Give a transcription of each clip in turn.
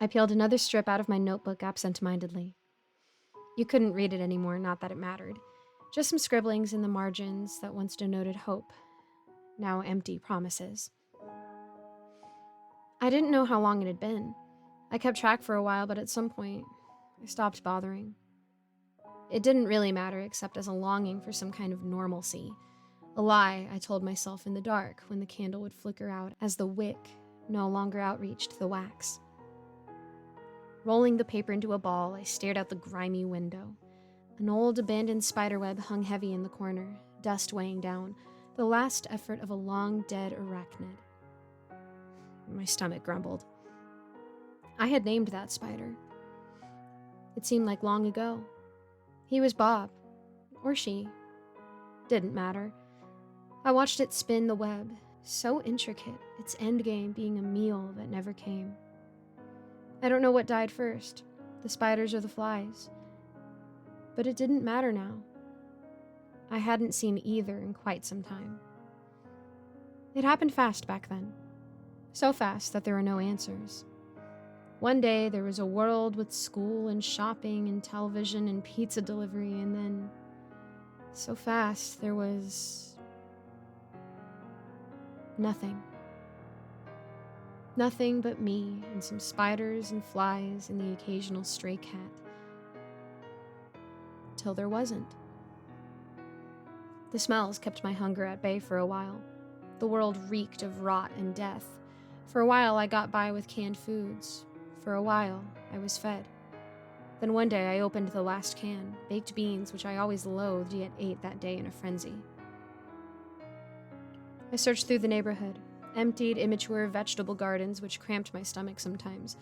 I peeled another strip out of my notebook absent-mindedly. You couldn't read it anymore, not that it mattered. Just some scribblings in the margins that once denoted hope, now empty promises. I didn't know how long it had been. I kept track for a while, but at some point, I stopped bothering. It didn't really matter except as a longing for some kind of normalcy. A lie I told myself in the dark when the candle would flicker out as the wick no longer outreached the wax. Rolling the paper into a ball, I stared out the grimy window. An old abandoned spiderweb hung heavy in the corner, dust weighing down, the last effort of a long dead arachnid. My stomach grumbled. I had named that spider. It seemed like long ago. He was Bob. Or she. Didn't matter. I watched it spin the web, so intricate, its endgame being a meal that never came. I don't know what died first, the spiders or the flies. But it didn't matter now. I hadn't seen either in quite some time. It happened fast back then. So fast that there were no answers. One day there was a world with school and shopping and television and pizza delivery, and then, so fast, there was nothing. Nothing but me and some spiders and flies and the occasional stray cat. Till there wasn't. The smells kept my hunger at bay for a while. The world reeked of rot and death. For a while I got by with canned foods. For a while I was fed. Then one day I opened the last can, baked beans which I always loathed yet ate that day in a frenzy. I searched through the neighborhood, emptied, immature vegetable gardens which cramped my stomach sometimes.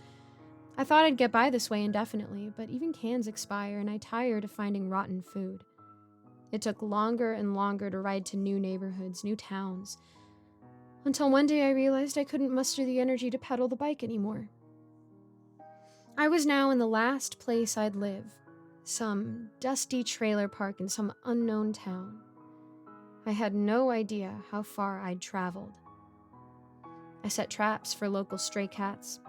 I thought I'd get by this way indefinitely, but even cans expire and I tired of finding rotten food. It took longer and longer to ride to new neighborhoods, new towns, until one day I realized I couldn't muster the energy to pedal the bike anymore. I was now in the last place I'd live, some dusty trailer park in some unknown town. I had no idea how far I'd traveled. I set traps for local stray cats.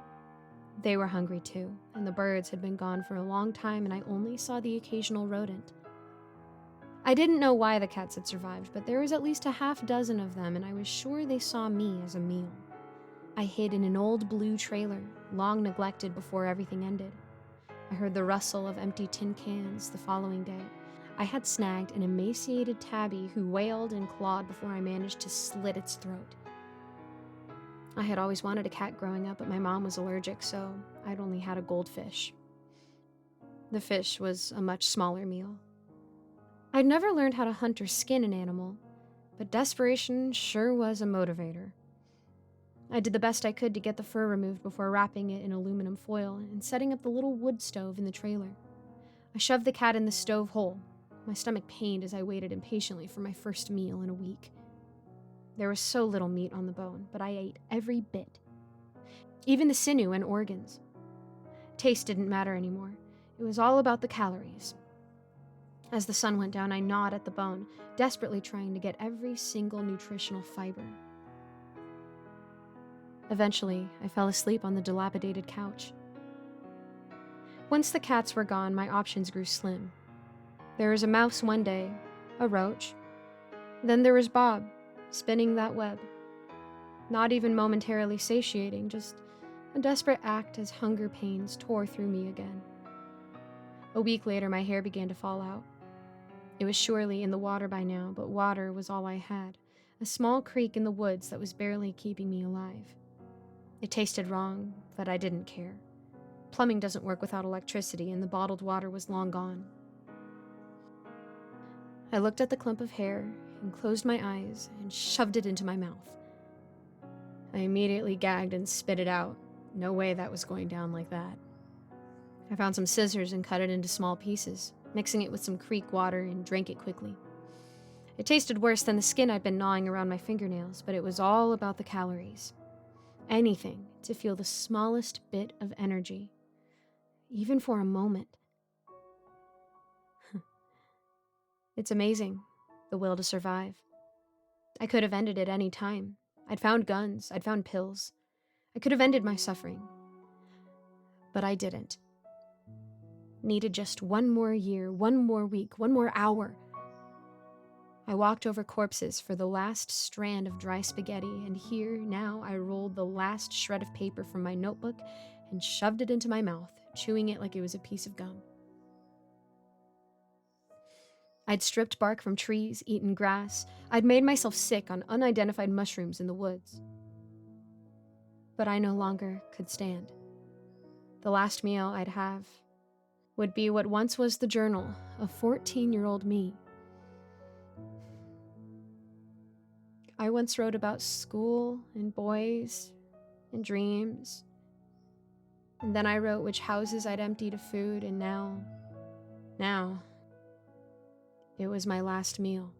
They were hungry too, and the birds had been gone for a long time and I only saw the occasional rodent. I didn't know why the cats had survived, but there was at least a half dozen of them and I was sure they saw me as a meal. I hid in an old blue trailer, long neglected before everything ended. I heard the rustle of empty tin cans the following day. I had snagged an emaciated tabby who wailed and clawed before I managed to slit its throat. I had always wanted a cat growing up, but my mom was allergic, so I'd only had a goldfish. The fish was a much smaller meal. I'd never learned how to hunt or skin an animal, but desperation sure was a motivator. I did the best I could to get the fur removed before wrapping it in aluminum foil and setting up the little wood stove in the trailer. I shoved the cat in the stove hole. My stomach pained as I waited impatiently for my first meal in a week. There was so little meat on the bone, but I ate every bit. Even the sinew and organs. Taste didn't matter anymore. It was all about the calories. As the sun went down, I gnawed at the bone, desperately trying to get every single nutritional fiber. Eventually, I fell asleep on the dilapidated couch. Once the cats were gone, my options grew slim. There was a mouse one day, a roach. Then there was Bob, spinning that web. Not even momentarily satiating, just a desperate act as hunger pains tore through me again. A week later, my hair began to fall out. It was surely in the water by now, but water was all I had, a small creek in the woods that was barely keeping me alive. It tasted wrong, but I didn't care. Plumbing doesn't work without electricity, and the bottled water was long gone. I looked at the clump of hair and closed my eyes and shoved it into my mouth. I immediately gagged and spit it out. No way that was going down like that. I found some scissors and cut it into small pieces, mixing it with some creek water and drank it quickly. It tasted worse than the skin I'd been gnawing around my fingernails, but it was all about the calories. Anything to feel the smallest bit of energy, even for a moment. It's amazing, the will to survive. I could have ended it any time. I'd found guns, I'd found pills. I could have ended my suffering. But I didn't. Needed just one more year, one more week, one more hour. I walked over corpses for the last strand of dry spaghetti, and here now I rolled the last shred of paper from my notebook and shoved it into my mouth, chewing it like it was a piece of gum. I'd stripped bark from trees, eaten grass. I'd made myself sick on unidentified mushrooms in the woods. But I no longer could stand. The last meal I'd have would be what once was the journal of 14-year-old me. I once wrote about school and boys and dreams. And then I wrote which houses I'd emptied of food, and now, it was my last meal.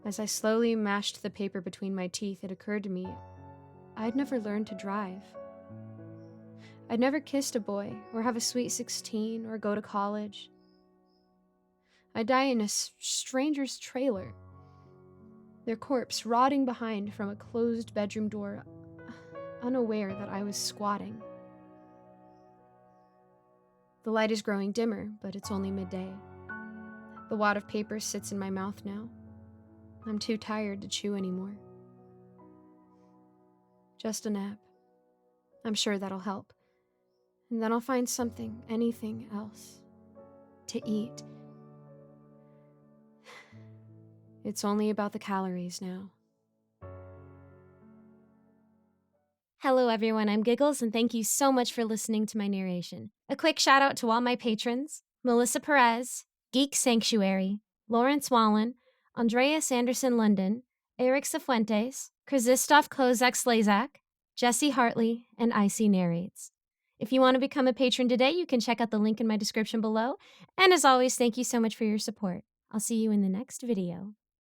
As I slowly mashed the paper between my teeth, it occurred to me I'd never learned to drive. I'd never kissed a boy, or have a sweet 16, or go to college. I'd die in a stranger's trailer, their corpse rotting behind from a closed bedroom door, unaware that I was squatting. The light is growing dimmer, but it's only midday. The wad of paper sits in my mouth now. I'm too tired to chew anymore. Just a nap. I'm sure that'll help. And then I'll find something, anything else, to eat. It's only about the calories now. Hello everyone, I'm Giggles, and thank you so much for listening to my narration. A quick shout out to all my patrons: Melissa Perez, Geek Sanctuary, Lawrence Wallen, Andreas Anderson London, Eric Cifuentes, Krzysztof Kozak-Slazak, Jesse Hartley, and Icy Narrates. If you want to become a patron today, you can check out the link in my description below. And as always, thank you so much for your support. I'll see you in the next video.